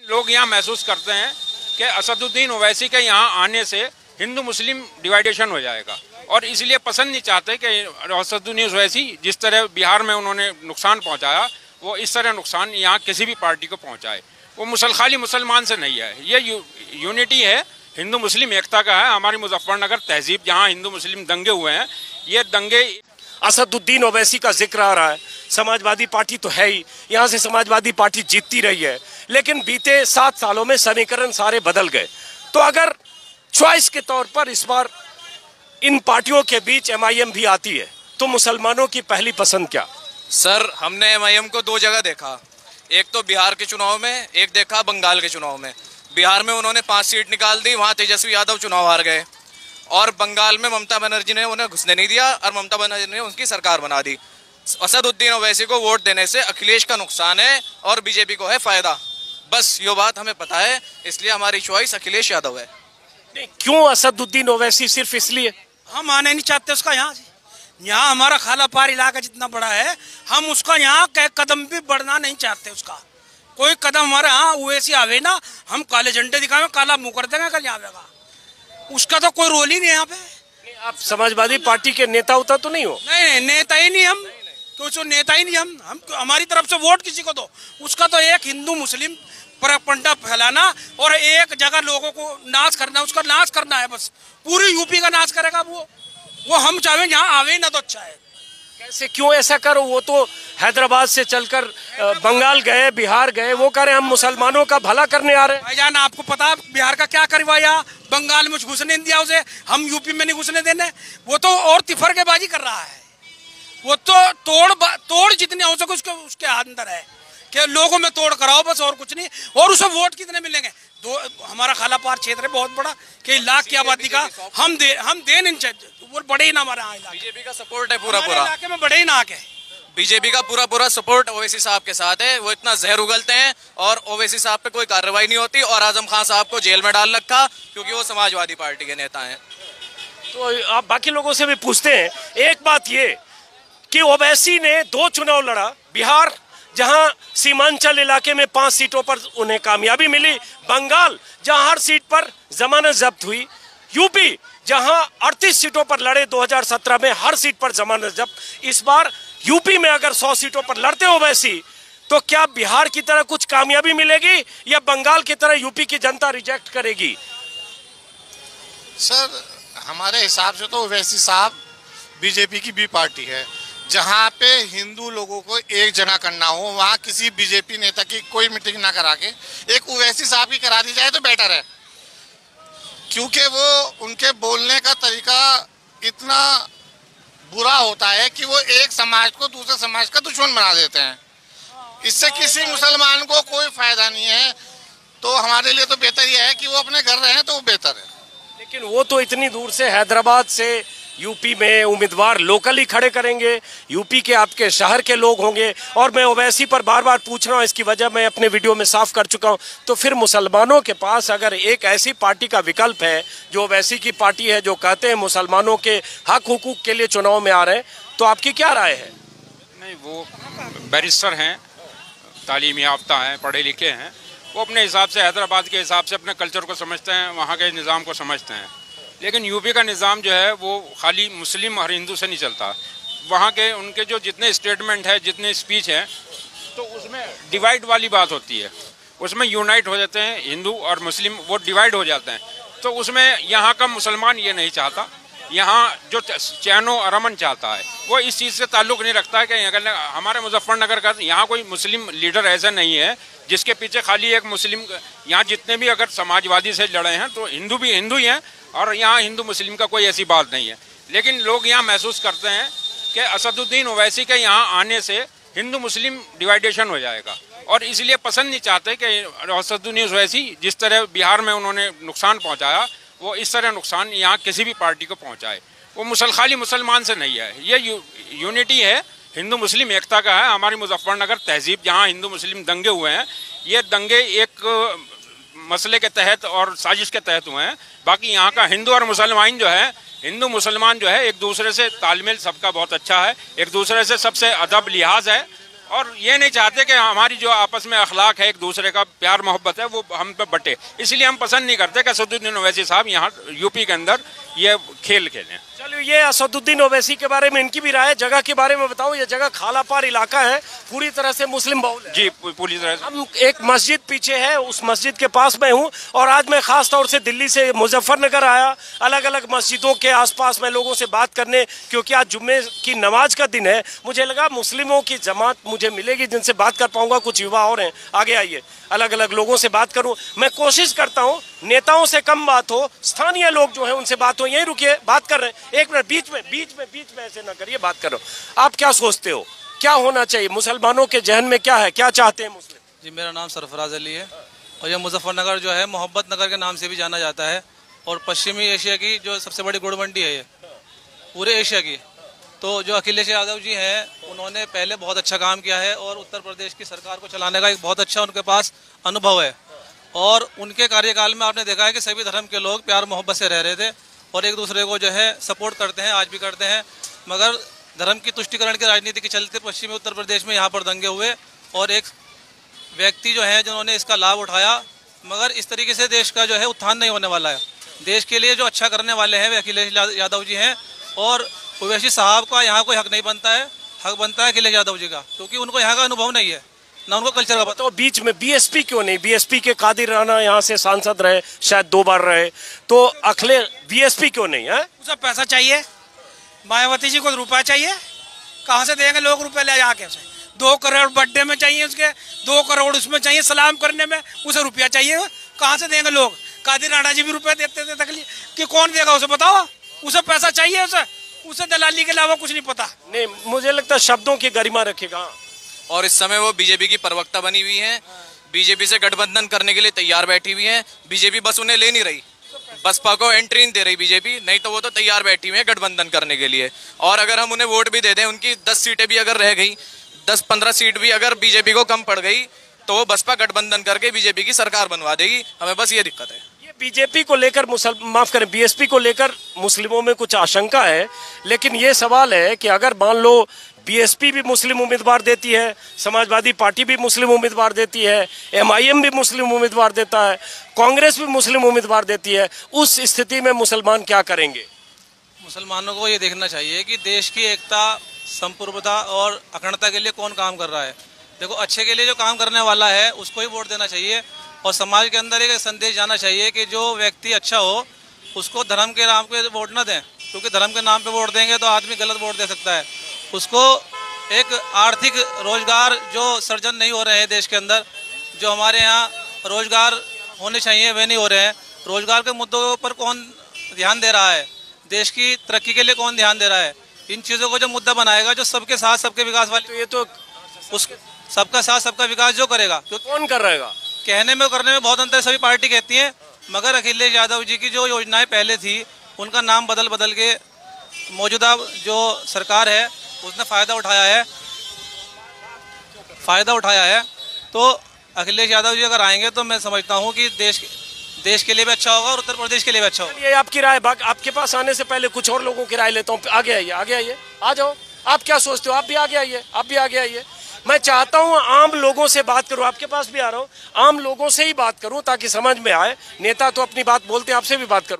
लोग यहाँ महसूस करते हैं कि असदुद्दीन ओवैसी के यहाँ आने से हिंदू मुस्लिम डिवाइडेशन हो जाएगा और इसलिए पसंद नहीं चाहते कि असदुद्दीन ओवैसी जिस तरह बिहार में उन्होंने नुकसान पहुँचाया वो इस तरह नुकसान यहाँ किसी भी पार्टी को पहुँचाए। वो खाली मुसलमान से नहीं है, ये यूनिटी है, हिंदू मुस्लिम एकता का है। हमारी मुजफ्फरनगर तहजीब जहाँ हिंदू मुस्लिम दंगे हुए हैं, ये दंगे असदुद्दीन ओवैसी का जिक्र आ रहा है। समाजवादी पार्टी तो है ही, यहाँ से समाजवादी पार्टी जीतती रही है, लेकिन बीते 7 सालों में समीकरण सारे बदल गए। तो अगर चॉइस के तौर पर इस बार इन पार्टियों के बीच MIM भी आती है तो मुसलमानों की पहली पसंद क्या? सर, हमने MIM को 2 जगह देखा, एक तो बिहार के चुनाव में, एक देखा बंगाल के चुनाव में। बिहार में उन्होंने 5 सीट निकाल दी, वहाँ तेजस्वी यादव चुनाव हार गए, और बंगाल में ममता बनर्जी ने उन्हें घुसने नहीं दिया और ममता बनर्जी ने उनकी सरकार बना दी। असदुद्दीन ओवैसी को वोट देने से अखिलेश का नुकसान है और बीजेपी को है फायदा, बस ये बात हमें पता है, इसलिए हमारी चॉइस अखिलेश यादव है। नहीं, क्यों असदुद्दीन ओवैसी? सिर्फ इसलिए हम आने नहीं चाहते उसका यहाँ से। यहाँ हमारा खाला पार इलाका जितना बड़ा है, हम उसका यहाँ कदम भी बढ़ना नहीं चाहते। उसका कोई कदम हमारे यहाँ ओवैसी आवे ना, हम काले झंडे दिखावे, काला मुंह कर देंगे कल यहाँ आवेगा। उसका तो कोई रोल ही नहीं यहाँ पे। आप समाजवादी पार्टी के नेता उता तो नहीं हो? नहीं, नेता ही नहीं हम, क्यों नेता ही नहीं हम हमारी तरफ से वोट किसी को दो। उसका तो एक हिंदू मुस्लिम परपंडा फैलाना और एक जगह लोगों को नाश करना, उसका नाश करना है बस। पूरी यूपी का नाश करेगा वो हम चाहे यहाँ आवे ना तो अच्छा है। कैसे, क्यों ऐसा करो? वो तो हैदराबाद से चलकर बंगाल गए, बिहार गए, वो कह रहे हम मुसलमानों का भला करने आ रहे हैं। भाईजान, आपको पता है बिहार का क्या करवाया? बंगाल में घुसने नहीं दिया उसे, हम यूपी में नहीं घुसने देने। वो तो और तिफरकेबाजी कर रहा है। वो तो तोड़ जितने हो सके उसके अंदर है कि लोगों में तोड़ कराओ बस, और कुछ नहीं। और उसे वोट कितने मिलेंगे? हमारा खाला पार क्षेत्र है बहुत बड़ा, कई लाख की आबादी का, हम दे नहीं चाहिए। वो बड़े ही ना हमारे यहाँ बीजेपी का सपोर्ट है पूरा इलाके में, बड़े ही ना आके बीजेपी का पूरा सपोर्ट ओवैसी साहब के साथ है। वो इतना जहर उगलते हैं और ओवैसी साहब पे कोई कार्रवाई नहीं होती, और आजम खान साहब को जेल में डाल रखा क्योंकि वो समाजवादी पार्टी के नेता हैं। तो आप बाकी लोगों से भी पूछते हैं। एक बात ये कि ओवैसी ने 2 चुनाव लड़ा, बिहार जहां सीमांचल इलाके में 5 सीटों पर उन्हें कामयाबी मिली, बंगाल जहां हर सीट पर जमानत जब्त हुई, यूपी जहां 38 सीटों पर लड़े 2017 में, हर सीट पर जमानत जब्त। इस बार यूपी में अगर 100 सीटों पर लड़ते ओवैसी तो क्या बिहार की तरह कुछ कामयाबी मिलेगी या बंगाल की तरह यूपी की जनता रिजेक्ट करेगी? सर, हमारे हिसाब से तो ओवैसी साहब बीजेपी की बी पार्टी है। जहाँ पे हिंदू लोगों को एक जगह करना हो, वहाँ किसी बीजेपी नेता की कोई मीटिंग ना करा के एक ओवैसी साहब की करा दी जाए तो बेटर है, क्योंकि वो उनके बोलने का तरीका इतना बुरा होता है कि वो एक समाज को दूसरे समाज का दुश्मन बना देते हैं। इससे किसी मुसलमान को कोई फायदा नहीं है। तो हमारे लिए तो बेहतर यह है कि वो अपने घर रहें, तो वो बेहतर है। लेकिन वो तो इतनी दूर से हैदराबाद से यूपी में उम्मीदवार लोकल ही खड़े करेंगे, यूपी के आपके शहर के लोग होंगे। और मैं ओवैसी पर बार बार पूछ रहा हूँ, इसकी वजह मैं अपने वीडियो में साफ कर चुका हूँ। तो फिर मुसलमानों के पास अगर एक ऐसी पार्टी का विकल्प है जो ओवैसी की पार्टी है, जो कहते हैं मुसलमानों के हक हुकूक के लिए चुनाव में आ रहे हैं, तो आपकी क्या राय है? नहीं, वो बैरिस्टर हैं, तालीम याफ्ता हैं, पढ़े लिखे हैं, वो अपने हिसाब से हैदराबाद के हिसाब से अपने कल्चर को समझते हैं, वहाँ के निज़ाम को समझते हैं। लेकिन यूपी का निज़ाम जो है वो खाली मुस्लिम और हिंदू से नहीं चलता। वहाँ के उनके जो जितने स्टेटमेंट है, जितने स्पीच हैं, तो उसमें डिवाइड वाली बात होती है। उसमें यूनाइट हो जाते हैं हिंदू और मुस्लिम, वो डिवाइड हो जाते हैं। तो उसमें यहाँ का मुसलमान ये नहीं चाहता, यहाँ जो चैनो अरमन चाहता है वो इस चीज़ से ताल्लुक़ नहीं रखता है कि अगर हमारे मुजफ्फरनगर का यहाँ कोई मुस्लिम लीडर ऐसा नहीं है जिसके पीछे खाली एक मुस्लिम। यहाँ जितने भी अगर समाजवादी से लड़े हैं तो हिंदू भी हिंदू ही हैं, और यहाँ हिंदू मुस्लिम का कोई ऐसी बात नहीं है। लेकिन लोग यहाँ महसूस करते हैं कि असदुद्दीन ओवैसी के यहाँ आने से हिंदू मुस्लिम डिवाइडेशन हो जाएगा, और इसलिए पसंद नहीं चाहते कि असदुद्दीन ओवैसी जिस तरह बिहार में उन्होंने नुकसान पहुँचाया वो इस तरह नुकसान यहाँ किसी भी पार्टी को पहुँचाए। वो खाली मुसलमान से नहीं है, ये यूनिटी है, हिंदू मुस्लिम एकता का है। हमारी मुजफ्फरनगर तहजीब जहाँ हिंदू मुस्लिम दंगे हुए हैं, ये दंगे एक मसले के तहत और साजिश के तहत हुए हैं। बाकी यहाँ का हिंदू और मुसलमान जो है, हिंदू मुसलमान जो है एक दूसरे से तालमेल सबका बहुत अच्छा है, एक दूसरे से सबसे अदब लिहाज है। और ये नहीं चाहते कि हमारी जो आपस में अखलाक है, एक दूसरे का प्यार मोहब्बत है, वो हम पे बटे। इसलिए हम पसंद नहीं करते कि असदुद्दीन ओवैसी साहब यहाँ यूपी के अंदर ये खेल खेलें। चलो, ये असदुद्दीन ओवैसी के बारे में इनकी भी राय है। जगह के बारे में बताओ, ये जगह खालापार इलाका है, पूरी तरह से मुस्लिम बहुल है। जी, पूरी तरह से। हम एक मस्जिद पीछे है, उस मस्जिद के पास मैं हूँ, और आज मैं खास तौर से दिल्ली से मुजफ्फरनगर आया, अलग अलग मस्जिदों के आसपास मैं लोगों से बात करने, क्योंकि आज जुम्मे की नमाज का दिन है। मुझे लगा मुस्लिमों की जमात मुझे मिलेगी जिनसे बात कर पाऊंगा। कुछ युवा और हैं, आगे आइए, अलग अलग लोगों से बात करूं। मैं कोशिश करता हूं नेताओं से कम बात हो, स्थानीय लोग जो हैं उनसे बात हो। यहीं रुकिए, बात कर रहे हैं। एक मिनट, बीच में ऐसे ना करिए, बात कर रहे हो। आप क्या सोचते हो, क्या होना चाहिए? मुसलमानों के जहन में क्या है, क्या चाहते हैं मुस्लिम? जी, मेरा नाम सरफराज अली है और यह मुजफ्फरनगर जो है मोहब्बत नगर के नाम से भी जाना जाता है, और पश्चिमी एशिया की जो सबसे बड़ी गुड़ मंडी है ये पूरे एशिया की। तो जो अखिलेश यादव जी हैं, उन्होंने पहले बहुत अच्छा काम किया है और उत्तर प्रदेश की सरकार को चलाने का एक बहुत अच्छा उनके पास अनुभव है। और उनके कार्यकाल में आपने देखा है कि सभी धर्म के लोग प्यार मोहब्बत से रह रहे थे और एक दूसरे को जो है सपोर्ट करते हैं, आज भी करते हैं। मगर धर्म की तुष्टिकरण की राजनीति के चलते पश्चिमी उत्तर प्रदेश में यहाँ पर दंगे हुए और एक व्यक्ति जो है जिन्होंने इसका लाभ उठाया। मगर इस तरीके से देश का जो है उत्थान नहीं होने वाला है। देश के लिए जो अच्छा करने वाले हैं वे अखिलेश यादव जी हैं, और ओवैसी साहब का यहाँ कोई हक नहीं बनता है। हक बनता है अखिलेश यादव जी का, क्योंकि उनको यहाँ का अनुभव नहीं है, ना उनको कल्चर का पता। तो बीच में बीएसपी क्यों नहीं? बीएसपी के कादिर राना यहाँ से सांसद रहे, शायद 2 बार रहे, तो अखिलेश बीएसपी क्यों नहीं है? उसे पैसा चाहिए, मायावती जी को रुपया चाहिए, कहाँ से देंगे लोग रुपए ले जाके? उसे 2 करोड़ बर्थडे में चाहिए, उसके 2 करोड़ उसमें चाहिए, सलाम करने में उसे रुपया चाहिए, कहाँ से देंगे लोग? कादिर राणा जी भी रुपए देते थे, तकलीफ कि कौन देगा उसे? बताओ, उसे पैसा चाहिए, उसे दलाली के अलावा कुछ नहीं पता। नहीं, मुझे लगता है शब्दों की गरिमा रखेगा। और इस समय वो बीजेपी की प्रवक्ता बनी हुई हैं, बीजेपी से गठबंधन करने के लिए तैयार बैठी हुई हैं। बीजेपी बस उन्हें ले नहीं रही, बसपा को एंट्री नहीं दे रही बीजेपी, नहीं तो वो तो तैयार बैठी हुई है गठबंधन करने के लिए। और अगर हम उन्हें वोट भी दे दें, उनकी 10 सीटें भी अगर रह गई, 10-15 सीट भी अगर बीजेपी को कम पड़ गई, तो वो बसपा गठबंधन करके बीजेपी की सरकार बनवा देगी। हमें बस ये दिक्कत है। बीजेपी को लेकर माफ करें, बीएसपी को लेकर मुस्लिमों में कुछ आशंका है, लेकिन ये सवाल है कि अगर मान लो बीएसपी भी मुस्लिम उम्मीदवार देती है, समाजवादी पार्टी भी मुस्लिम उम्मीदवार देती है, एमआईएम भी मुस्लिम उम्मीदवार देता है, कांग्रेस भी मुस्लिम उम्मीदवार देती है, उस स्थिति में मुसलमान क्या करेंगे? मुसलमानों को ये देखना चाहिए कि देश की एकता, संप्रभुता और अखंडता के लिए कौन काम कर रहा है। देखो, अच्छे के लिए जो काम करने वाला है उसको ही वोट देना चाहिए, और समाज के अंदर एक संदेश जाना चाहिए कि जो व्यक्ति अच्छा हो उसको धर्म के नाम पे वोट न दें, क्योंकि धर्म के नाम पे वोट देंगे तो आदमी गलत वोट दे सकता है। उसको एक आर्थिक रोजगार जो सृजन नहीं हो रहे हैं देश के अंदर, जो हमारे यहाँ रोजगार होने चाहिए वे नहीं हो रहे हैं। रोजगार के मुद्दों पर कौन ध्यान दे रहा है, देश की तरक्की के लिए कौन ध्यान दे रहा है? इन चीज़ों को जो मुद्दा बनाएगा, जो सबके साथ सबके विकास वाली, तो ये तो उस सबका साथ सबका विकास जो करेगा, क्योंकि कौन कर रहेगा? कहने में करने में बहुत अंतर सभी पार्टी कहती है, मगर अखिलेश यादव जी की जो योजनाएं पहले थी उनका नाम बदल के मौजूदा जो सरकार है उसने फ़ायदा उठाया है। तो अखिलेश यादव जी अगर आएंगे तो मैं समझता हूं कि देश के लिए भी अच्छा होगा और उत्तर प्रदेश के लिए भी अच्छा होगा। ये आपकी राय। आपके पास आने से पहले कुछ और लोगों की राय लेता हूँ। आगे आइए, आ जाओ। आप क्या सोचते हो? आप भी आगे आइए। मैं चाहता हूं आम लोगों से बात करूं, आपके पास भी आ रहा हूं, आम लोगों से ही बात करूं ताकि समझ में आए। नेता तो अपनी बात बोलते हैं, आपसे भी बात करूं।